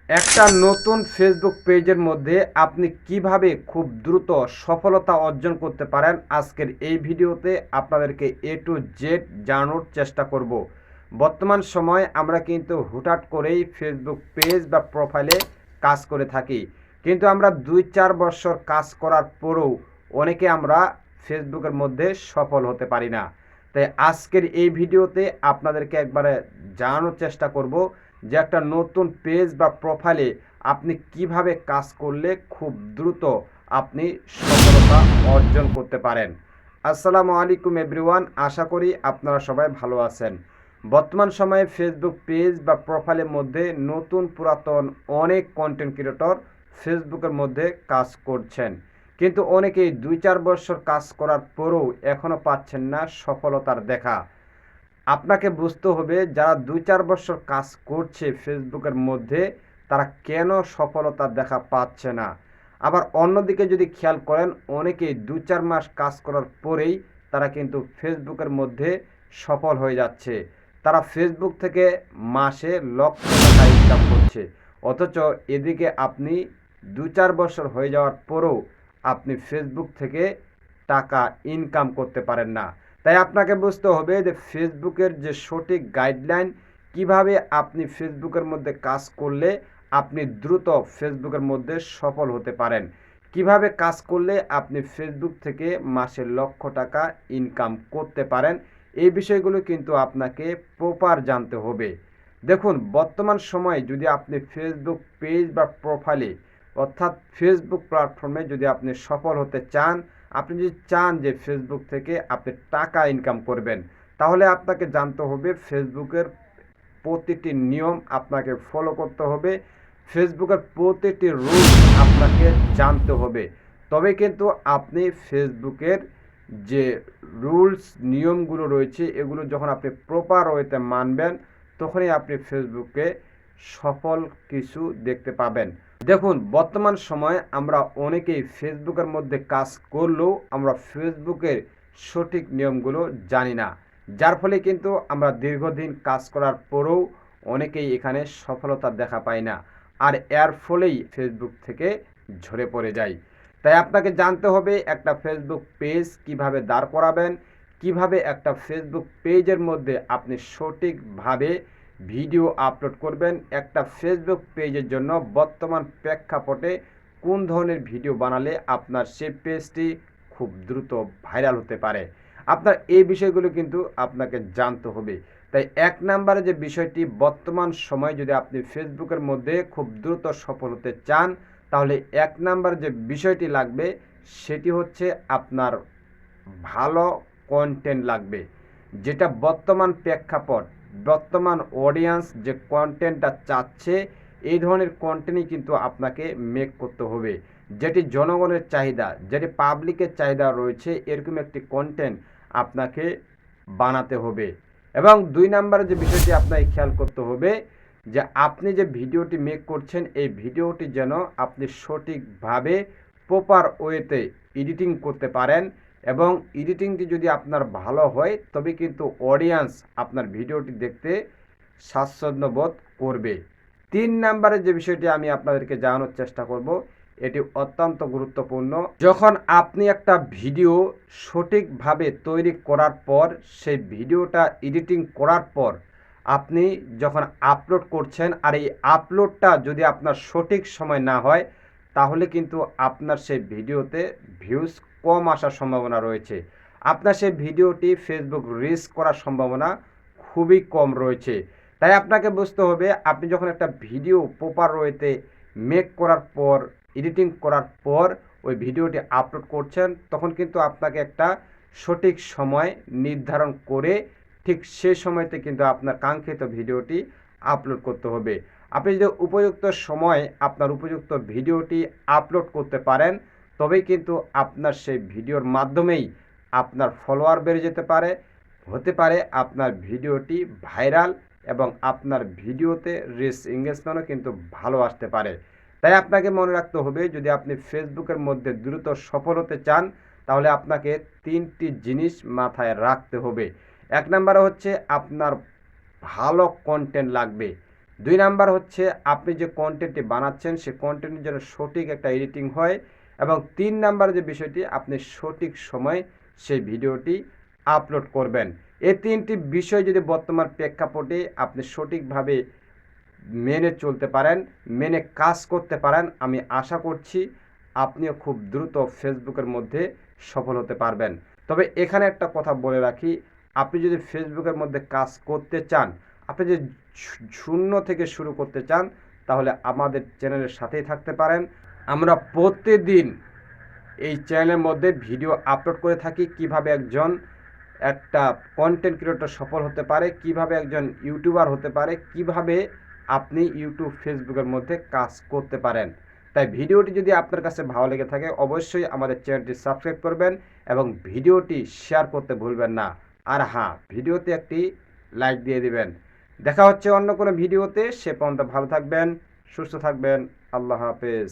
একটা নতুন ফেসবুক পেজের মধ্যে আপনি কিভাবে খুব দ্রুত সফলতা অর্জন করতে পারেন আজকের এই ভিডিওতে আপনাদেরকে এ টু জেড জানানোর চেষ্টা করব। বর্তমান সময় আমরা কিন্তু হুটহাট করেই ফেসবুক পেজ বা প্রোফাইলে কাজ করে থাকি, কিন্তু আমরা 2-4 বছর কাজ করার পরেও অনেকে আমরা ফেসবুকের মধ্যে সফল হতে পারি না। তাই আজকের এই ভিডিওতে আপনাদেরকে একবারে জানানোর চেষ্টা করব যে একটা নতুন পেজ বা প্রোফাইলে আপনি কিভাবে কাজ করলে খুব দ্রুত আপনি সফলতা অর্জন করতে পারেন। আসসালামু আলাইকুম এভরিওয়ান, আশা করি আপনারা সবাই ভালো আছেন। বর্তমান সময়ে ফেসবুক পেজ বা প্রোফাইলের মধ্যে নতুন পুরাতন অনেক কন্টেন্ট ক্রিয়েটর ফেসবুকের মধ্যে কাজ করছেন, কিন্তু অনেকেই 2-4 বছর কাজ করার পরেও এখনও পাচ্ছেন না সফলতার দেখা। আপনাকে বুঝতে হবে যারা 2-4 বছর কাজ করছে ফেসবুকের মধ্যে তারা কেন সফলতার দেখা পাচ্ছে না। আবার অন্যদিকে যদি খেয়াল করেন, অনেকেই 2-4 মাস কাজ করার পরেই তারা কিন্তু ফেসবুকের মধ্যে সফল হয়ে যাচ্ছে। তারা ফেসবুক থেকে মাসে লক্ষ টাকা ইনকাম করছে, অথচ এদিকে আপনি 2-4 বছর হয়ে যাওয়ার পরেও আপনি ফেসবুক থেকে টাকা ইনকাম করতে পারেন না। তাই আপনাকে বুঝতে হবে যে ফেসবুকের যে সঠিক গাইডলাইন, কিভাবে আপনি ফেসবুকের মধ্যে কাজ করলে আপনি দ্রুত ফেসবুকের মধ্যে সফল হতে পারেন, কিভাবে কাজ করলে আপনি ফেসবুক থেকে মাসে লক্ষ টাকা ইনকাম করতে পারেন, এই বিষয়গুলো কিন্তু আপনাকে প্রপার জানতে হবে। দেখুন, বর্তমান সময়ে যদি আপনি ফেসবুক পেজ বা প্রোফাইলে অর্থাৎ ফেসবুক প্ল্যাটফর্মে যদি আপনি সফল হতে চান, আপনি যদি চান যে ফেসবুক থেকে আপনি টাকা ইনকাম করবেন, তাহলে আপনাকে জানতে হবে ফেসবুকের প্রতিটি নিয়ম আপনাকে ফলো করতে হবে, ফেসবুকের প্রতিটি রুলস আপনাকে জানতে হবে। তবে কিন্তু আপনি ফেসবুকের যে রুলস নিয়মগুলো রয়েছে এগুলো যখন আপনি প্রপার ওয়েতে মানবেন, তখনই আপনি ফেসবুকে সফল কিছু দেখতে পাবেন। দেখুন, বর্তমান সময়ে আমরা অনেকেই ফেসবুকের মধ্যে কাজ করলেও আমরা ফেসবুকের সঠিক নিয়মগুলো জানি না, যার ফলে কিন্তু আমরা দীর্ঘদিন কাজ করার পরেও অনেকেই এখানে সফলতা দেখা পাই না, আর এর ফলেই ফেসবুক থেকে ঝরে পড়ে যায়। তাই আপনাকে জানতে হবে একটা ফেসবুক পেজ কিভাবে দাঁড় করাবেন, কিভাবে একটা ফেসবুক পেজের মধ্যে আপনি সঠিকভাবে ভিডিও আপলোড করবেন, একটা ফেসবুক পেজের জন্য বর্তমান প্রেক্ষাপটে কোন ধরনের ভিডিও বানালে আপনার সেই পেজটি খুব দ্রুত ভাইরাল হতে পারে। আপনার এই বিষয়গুলো কিন্তু আপনাকে জানতে হবে। তাই 1 নম্বরে যে বিষয়টি, বর্তমান সময় যদি আপনি ফেসবুকের মধ্যে খুব দ্রুত সফল হতে চান, তাহলে 1 নম্বর যে বিষয়টি লাগবে সেটি হচ্ছে আপনার ভালো কন্টেন্ট লাগবে, যেটা বর্তমান প্রেক্ষাপট, বর্তমান অডিয়েন্স যে কন্টেন্টটা চাচ্ছে এই ধরনের কন্টেন্টই কিন্তু আপনাকে মেক করতে হবে, যেটি জনগণের চাহিদা, যেটি পাবলিকের চাহিদা রয়েছে, এরকম একটি কন্টেন্ট আপনাকে বানাতে হবে। এবং 2 নম্বরে যে বিষয়টি আপনাকে খেয়াল করতে হবে যে আপনি যে ভিডিওটি মেক করছেন এই ভিডিওটি যেন আপনি সঠিকভাবে প্রপার ওয়েতে এডিটিং করতে পারেন, এবং এডিটিংটি যদি আপনার ভালো হয় তবে কিন্তু অডিয়েন্স আপনার ভিডিওটি দেখতে স্বাচ্ছন্দ্য বোধ করবে। 3 নম্বরের যে বিষয়টি আমি আপনাদেরকে জানানোর চেষ্টা করব, এটি অত্যন্ত গুরুত্বপূর্ণ। যখন আপনি একটা ভিডিও সঠিকভাবে তৈরি করার পর, সেই ভিডিওটা এডিটিং করার পর আপনি যখন আপলোড করছেন, আর এই আপলোডটা যদি আপনার সঠিক সময় না হয়, তাহলে কিন্তু আপনার সেই ভিডিওতে ভিউজ কম আসার সম্ভাবনা রয়েছে, আপনার সেই ভিডিওটি ফেসবুক রিচ করার সম্ভাবনা খুবই কম রয়েছে। তাই আপনাকে বুঝতে হবে আপনি যখন একটা ভিডিও প্রপার ওয়েতে মেক করার পর, এডিটিং করার পর ওই ভিডিওটি আপলোড করছেন, তখন কিন্তু আপনাকে একটা সঠিক সময় নির্ধারণ করে ঠিক সেই সময়তে কিন্তু আপনার কাঙ্ক্ষিত ভিডিওটি আপলোড করতে হবে। আপনি যদি উপযুক্ত সময় আপনার উপযুক্ত ভিডিওটি আপলোড করতে পারেন, তবেই কিন্তু আপনার সেই ভিডিওর মাধ্যমেই আপনার ফলোয়ার বেড়ে যেতে পারে, হতে পারে আপনার ভিডিওটি ভাইরাল, এবং আপনার ভিডিওতে রিচ এঙ্গেজমেন্টও কিন্তু ভালো আসতে পারে। তাই আপনাকে মনে রাখতে হবে, যদি আপনি ফেসবুকের মধ্যে দ্রুত সফল হতে চান, তাহলে আপনাকে 3টি জিনিস মাথায় রাখতে হবে। 1 নম্বরে হচ্ছে আপনার ভালো কন্টেন্ট লাগবে, 2 নাম্বার হচ্ছে আপনি যে কন্টেন্টটি বানাচ্ছেন সে কন্টেন্টের যেন সঠিক একটা এডিটিং হয়, এবং 3 নাম্বার যে বিষয়টি আপনি সঠিক সময় সেই ভিডিওটি আপলোড করবেন। এই 3টি বিষয় যদি বর্তমান প্রেক্ষাপটে আপনি সঠিকভাবে মেনে চলতে পারেন, মেনে কাজ করতে পারেন, আমি আশা করছি আপনিও খুব দ্রুত ফেসবুকের মধ্যে সফল হতে পারবেন। তবে এখানে একটা কথা বলে রাখি, আপনি যদি ফেসবুকের মধ্যে কাজ করতে চান, আপনি যদি শূন্য থেকে শুরু করতে চান, তাহলে আমাদের চ্যানেলের সাথেই থাকতে পারেন। আমরা প্রতিদিন এই চ্যানেলের মধ্যে ভিডিও আপলোড করে থাকি, কিভাবে একজন একটা কন্টেন্ট ক্রিয়েটর সফল হতে পারে, কিভাবে একজন ইউটিউবার হতে পারে, কিভাবে আপনি ইউটিউব ফেসবুকের মধ্যে কাজ করতে পারেন। তাই ভিডিওটি যদি আপনার কাছে ভালো লেগে থাকে অবশ্যই আমাদের চ্যানেলটি সাবস্ক্রাইব করবেন এবং ভিডিওটি শেয়ার করতে ভুলবেন না। আর হ্যাঁ, ভিডিওতে একটি লাইক দিয়ে দিবেন। দেখা হচ্ছে অন্য কোনো ভিডিওতে, সে পর্যন্ত ভালো থাকবেন, সুস্থ থাকবেন। আল্লাহ হাফেজ।